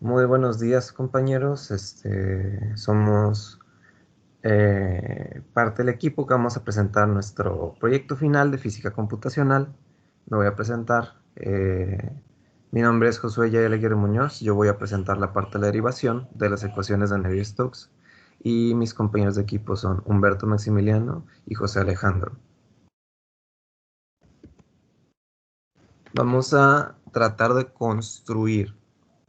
Muy buenos días, compañeros. Somos parte del equipo que vamos a presentar nuestro proyecto final de física computacional. Me voy a presentar. Mi nombre es Josué Yael Aguirre Muñoz. Yo voy a presentar la parte de la derivación de las ecuaciones de Navier-Stokes. Y mis compañeros de equipo son Humberto Maximiliano y José Alejandro. Vamos a tratar de construir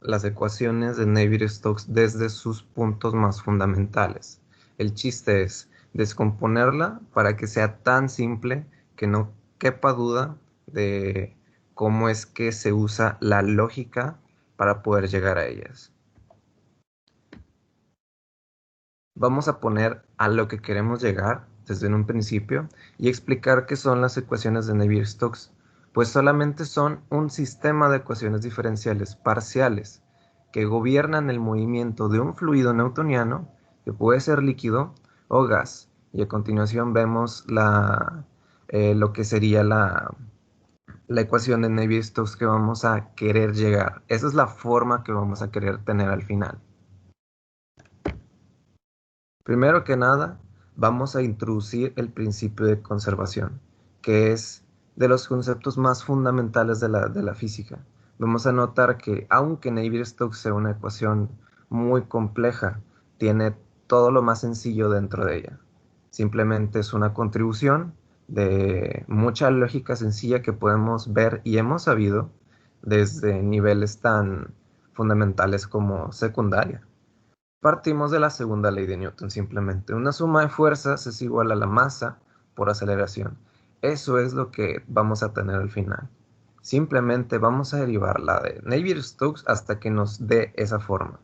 las ecuaciones de Navier-Stokes desde sus puntos más fundamentales. El chiste es descomponerla para que sea tan simple que no quepa duda de cómo es que se usa la lógica para poder llegar a ellas. Vamos a poner a lo que queremos llegar desde un principio y explicar qué son las ecuaciones de Navier-Stokes, pues solamente son un sistema de ecuaciones diferenciales parciales que gobiernan el movimiento de un fluido newtoniano que puede ser líquido o gas. Y a continuación vemos lo que sería la ecuación de Navier-Stokes que vamos a querer llegar. Esa es la forma que vamos a querer tener al final. Primero que nada, vamos a introducir el principio de conservación, que es de los conceptos más fundamentales de la física. Vamos a notar que aunque Navier-Stokes sea una ecuación muy compleja, tiene todo lo más sencillo dentro de ella. Simplemente es una contribución de mucha lógica sencilla que podemos ver y hemos sabido desde niveles tan fundamentales como secundaria. Partimos de la segunda ley de Newton, simplemente. Una suma de fuerzas es igual a la masa por aceleración. Eso es lo que vamos a tener al final. Simplemente vamos a derivar la de Navier-Stokes hasta que nos dé esa forma.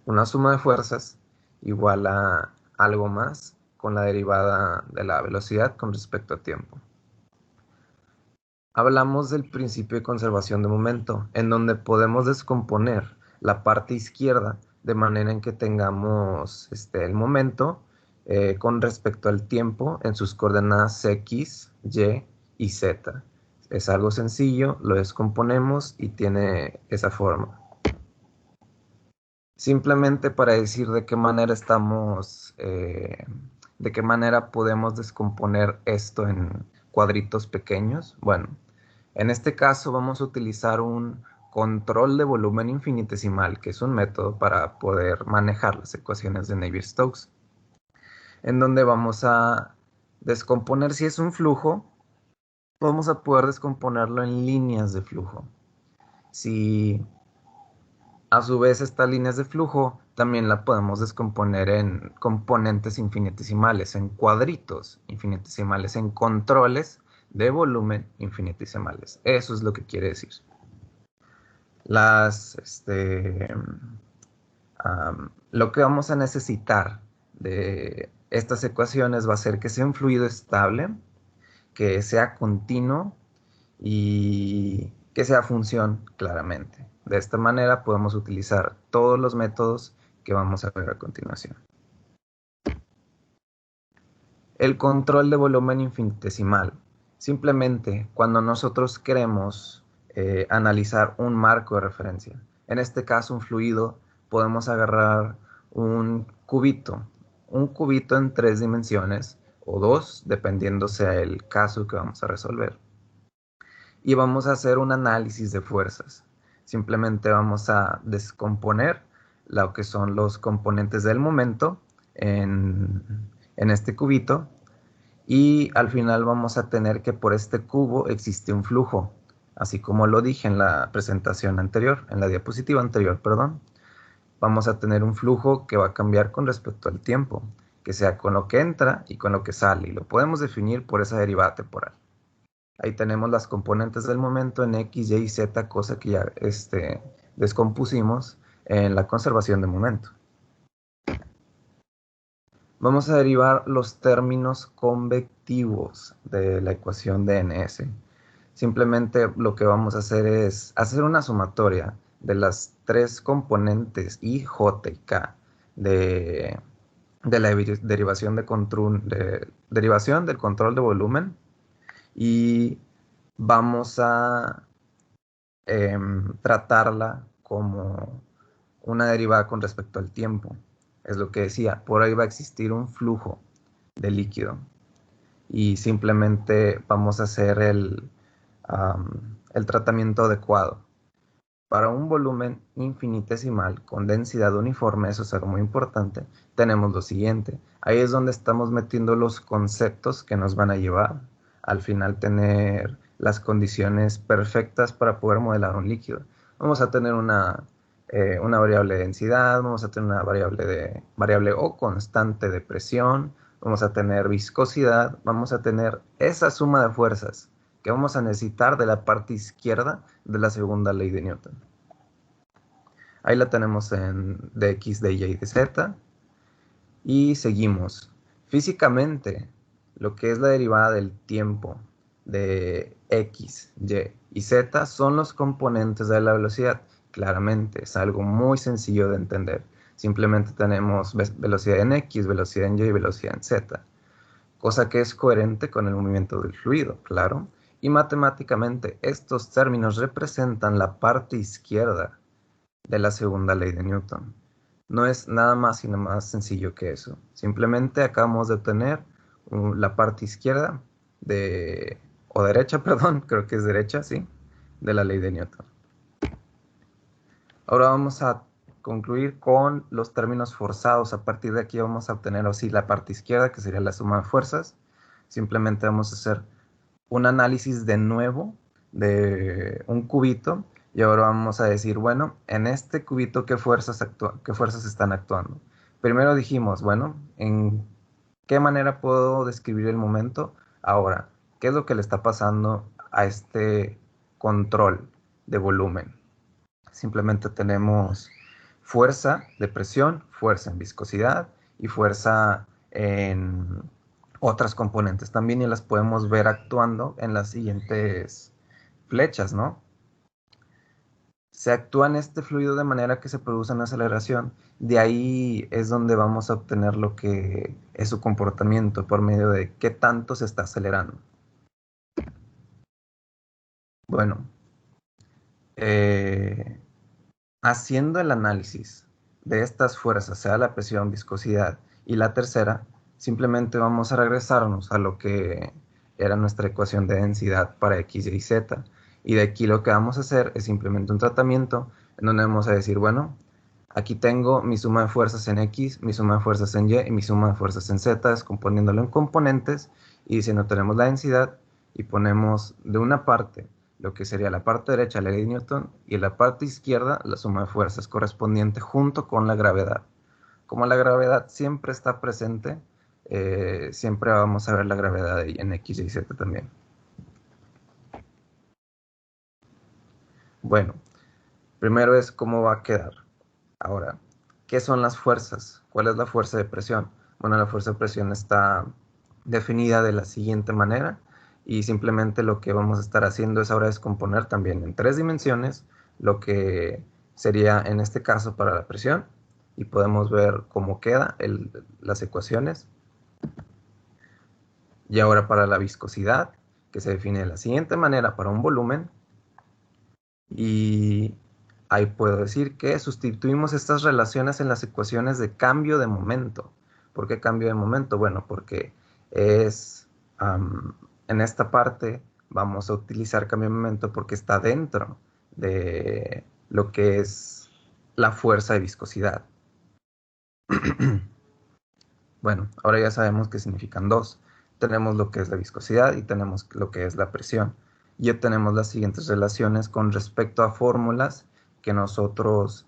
Una suma de fuerzas igual a algo más con la derivada de la velocidad con respecto a tiempo. Hablamos del principio de conservación de momento, en donde podemos descomponer la parte izquierda de manera en que tengamos el momento con respecto al tiempo en sus coordenadas X, Y y Z. Es algo sencillo, lo descomponemos y tiene esa forma. Simplemente para decir de qué manera de qué manera podemos descomponer esto en cuadritos pequeños. Bueno, en este caso vamos a utilizar un control de volumen infinitesimal, que es un método para poder manejar las ecuaciones de Navier-Stokes, en donde vamos a descomponer, si es un flujo, vamos a poder descomponerlo en líneas de flujo. Si a su vez estas líneas de flujo también la podemos descomponer en componentes infinitesimales, en cuadritos infinitesimales, en controles de volumen infinitesimales. Eso es lo que quiere decir. Las, lo que vamos a necesitar de estas ecuaciones va a ser que sea un fluido estable, que sea continuo y que sea función claramente. De esta manera podemos utilizar todos los métodos que vamos a ver a continuación. El control de volumen infinitesimal. Simplemente cuando nosotros queremos analizar un marco de referencia, en este caso un fluido, podemos agarrar un cubito en 3 dimensiones o dos, dependiendo sea el caso que vamos a resolver. Y vamos a hacer un análisis de fuerzas. Simplemente vamos a descomponer lo que son los componentes del momento en este cubito y al final vamos a tener que por este cubo existe un flujo, así como lo dije en la presentación anterior, en la diapositiva anterior, perdón. Vamos a tener un flujo que va a cambiar con respecto al tiempo, que sea con lo que entra y con lo que sale, y lo podemos definir por esa derivada temporal. Ahí tenemos las componentes del momento en X, Y y Z, cosa que ya descompusimos en la conservación de momento. Vamos a derivar los términos convectivos de la ecuación de NS. Simplemente lo que vamos a hacer es hacer una sumatoria de las tres componentes I, J y K de, de la derivación del control de volumen y vamos a tratarla como una derivada con respecto al tiempo. Es lo que decía, por ahí va a existir un flujo de líquido y simplemente vamos a hacer el tratamiento adecuado. Para un volumen infinitesimal con densidad uniforme, eso es algo muy importante, tenemos lo siguiente. Ahí es donde estamos metiendo los conceptos que nos van a llevar al final tener las condiciones perfectas para poder modelar un líquido. Vamos a tener una variable de densidad, vamos a tener una variable o constante de presión, vamos a tener viscosidad, vamos a tener esa suma de fuerzas que vamos a necesitar de la parte izquierda de la segunda ley de Newton. Ahí la tenemos en dx, dy y dz. Y seguimos. Físicamente, lo que es la derivada del tiempo de x, y y z son los componentes de la velocidad. Claramente, es algo muy sencillo de entender. Simplemente tenemos velocidad en x, velocidad en y y velocidad en z. Cosa que es coherente con el movimiento del fluido, claro. Y matemáticamente, estos términos representan la parte izquierda de la segunda ley de Newton. No es nada más y nada más sencillo que eso. Simplemente acabamos de obtener la parte izquierda o derecha, perdón, creo que es derecha, sí, de la ley de Newton. Ahora vamos a concluir con los términos forzados. A partir de aquí vamos a obtener así la parte izquierda, que sería la suma de fuerzas. Simplemente vamos a hacer un análisis de nuevo de un cubito y ahora vamos a decir, bueno, en este cubito, ¿qué fuerzas están actuando? Primero dijimos, bueno, ¿en qué manera puedo describir el momento? Ahora, ¿qué es lo que le está pasando a este control de volumen? Simplemente tenemos fuerza de presión, fuerza en viscosidad y fuerza en otras componentes también, y las podemos ver actuando en las siguientes flechas, ¿no? Se actúa en este fluido de manera que se produce una aceleración. De ahí es donde vamos a obtener lo que es su comportamiento por medio de qué tanto se está acelerando. Bueno, haciendo el análisis de estas fuerzas, sea la presión, viscosidad y la tercera, simplemente vamos a regresarnos a lo que era nuestra ecuación de densidad para x, y z. Y de aquí lo que vamos a hacer es simplemente un tratamiento en donde vamos a decir, bueno, aquí tengo mi suma de fuerzas en x, mi suma de fuerzas en y y mi suma de fuerzas en z, descomponiéndolo en componentes y diciendo tenemos la densidad y ponemos de una parte lo que sería la parte derecha la ley de Newton y en la parte izquierda la suma de fuerzas correspondiente junto con la gravedad. Como la gravedad siempre está presente, siempre vamos a ver la gravedad en x y z también. Bueno, primero es cómo va a quedar. Ahora, ¿qué son las fuerzas? ¿Cuál es la fuerza de presión? Bueno, la fuerza de presión está definida de la siguiente manera y simplemente lo que vamos a estar haciendo es ahora descomponer también en 3 dimensiones lo que sería en este caso para la presión y podemos ver cómo queda las ecuaciones. Y ahora para la viscosidad, que se define de la siguiente manera para un volumen, y ahí puedo decir que sustituimos estas relaciones en las ecuaciones de cambio de momento. ¿Por qué cambio de momento? Bueno, porque en esta parte vamos a utilizar cambio de momento porque está dentro de lo que es la fuerza de viscosidad. Bueno, ahora ya sabemos que significan dos. Tenemos lo que es la viscosidad y tenemos lo que es la presión. Y obtenemos las siguientes relaciones con respecto a fórmulas que nosotros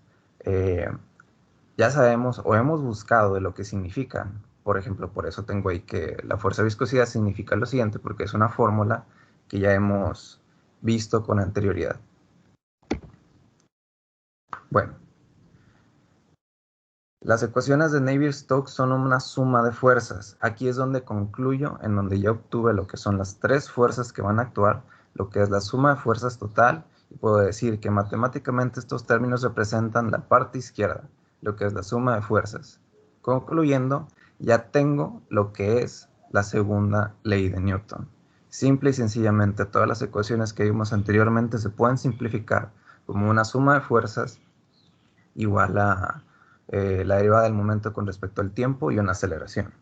ya sabemos o hemos buscado de lo que significan. Por ejemplo, por eso tengo ahí que la fuerza de viscosidad significa lo siguiente, porque es una fórmula que ya hemos visto con anterioridad. Bueno, las ecuaciones de Navier-Stokes son una suma de fuerzas. Aquí es donde concluyo, en donde ya obtuve lo que son las 3 fuerzas que van a actuar, lo que es la suma de fuerzas total, y puedo decir que matemáticamente estos términos representan la parte izquierda, lo que es la suma de fuerzas. Concluyendo, ya tengo lo que es la segunda ley de Newton. Simple y sencillamente, todas las ecuaciones que vimos anteriormente se pueden simplificar como una suma de fuerzas igual a la derivada del momento con respecto al tiempo y una aceleración.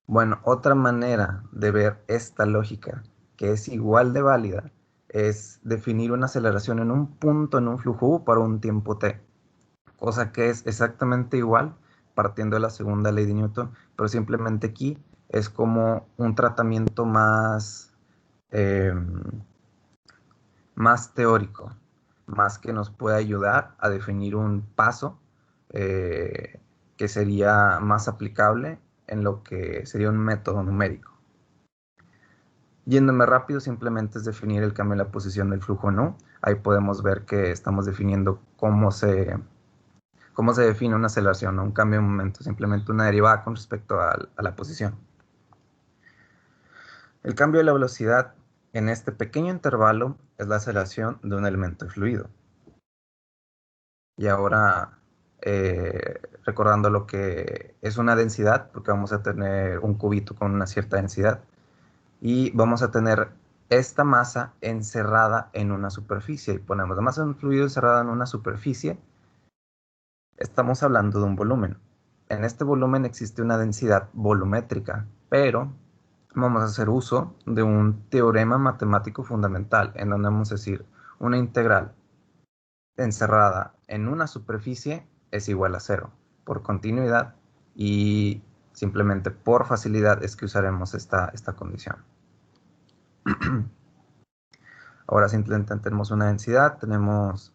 Bueno, otra manera de ver esta lógica, que es igual de válida, es definir una aceleración en un punto en un flujo U para un tiempo t, cosa que es exactamente igual partiendo de la segunda ley de Newton, pero simplemente aquí es como un tratamiento eh, más teórico, más que nos puede ayudar a definir un paso eh, que sería más aplicable en lo que sería un método numérico. Yéndome rápido, simplemente es definir el cambio en la posición del flujo no. Ahí podemos ver que estamos definiendo cómo se define una aceleración, ¿no? Un cambio de momento, simplemente una derivada con respecto a la posición. El cambio de la velocidad en este pequeño intervalo es la aceleración de un elemento fluido. Y ahora, recordando lo que es una densidad, porque vamos a tener un cubito con una cierta densidad, y vamos a tener esta masa encerrada en una superficie. Y ponemos la masa de un fluido encerrada en una superficie, estamos hablando de un volumen. En este volumen existe una densidad volumétrica, pero vamos a hacer uso de un teorema matemático fundamental, en donde vamos a decir una integral encerrada en una superficie es igual a cero, por continuidad, y simplemente por facilidad es que usaremos esta condición. Ahora simplemente tenemos una densidad, tenemos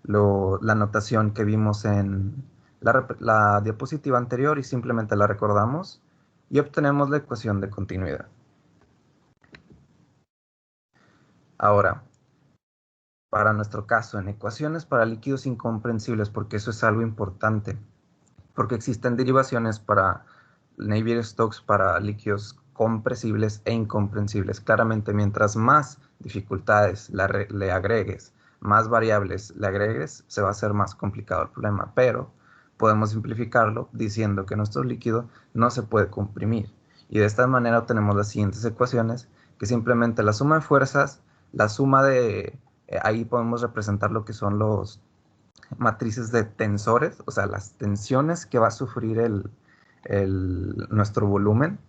la notación que vimos en la diapositiva anterior y simplemente la recordamos y obtenemos la ecuación de continuidad. Ahora, para nuestro caso, en ecuaciones para líquidos incomprensibles, porque eso es algo importante, porque existen derivaciones para Navier-Stokes para líquidos compresibles e incomprensibles. Claramente, mientras más dificultades le agregues, más variables le agregues, se va a hacer más complicado el problema, pero podemos simplificarlo diciendo que nuestro líquido no se puede comprimir. Y de esta manera obtenemos las siguientes ecuaciones, que simplemente la suma de fuerzas, la suma de... ahí podemos representar lo que son los matrices de tensores, o sea, las tensiones que va a sufrir nuestro volumen,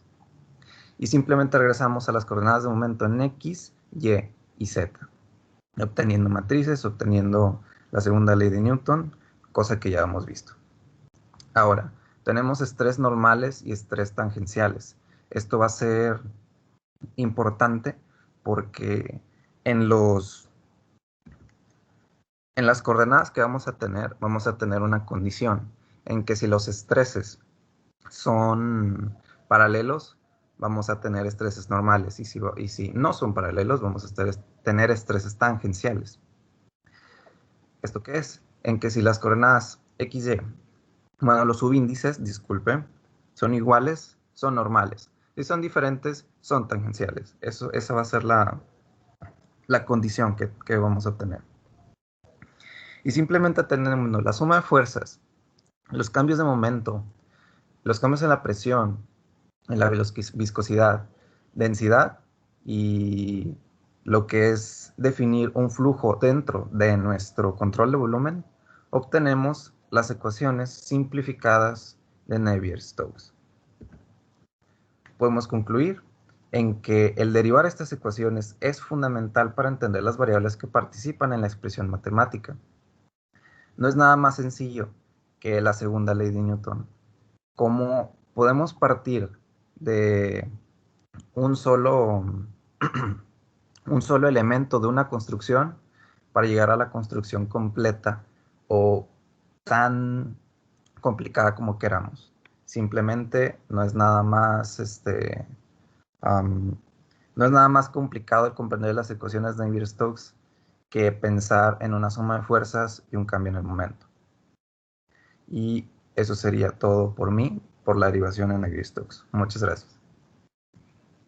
y simplemente regresamos a las coordenadas de momento en X, Y y Z, obteniendo matrices, obteniendo la segunda ley de Newton, cosa que ya hemos visto. Ahora, tenemos estrés normales y estrés tangenciales. Esto va a ser importante porque en las coordenadas que vamos a tener una condición en que si los estreses son paralelos, vamos a tener estreses normales, y si no son paralelos, vamos a tener estreses tangenciales. ¿Esto qué es? En que si las coordenadas x, y, bueno, los subíndices, disculpe, son iguales, son normales. Si son diferentes, son tangenciales. Esa va a ser la condición que vamos a obtener. Y simplemente tenemos la suma de fuerzas, los cambios de momento, los cambios en la presión, en la viscosidad, densidad y lo que es definir un flujo dentro de nuestro control de volumen, obtenemos las ecuaciones simplificadas de Navier-Stokes. Podemos concluir en que el derivar estas ecuaciones es fundamental para entender las variables que participan en la expresión matemática. No es nada más sencillo que la segunda ley de Newton. Cómo podemos partir de un solo, un solo elemento de una construcción para llegar a la construcción completa o tan complicada como queramos. Simplemente no es nada más no es nada más complicado el comprender las ecuaciones de Navier-Stokes que pensar en una suma de fuerzas y un cambio en el momento. Y eso sería todo por mí, por la derivación en Navier-Stokes. Muchas gracias.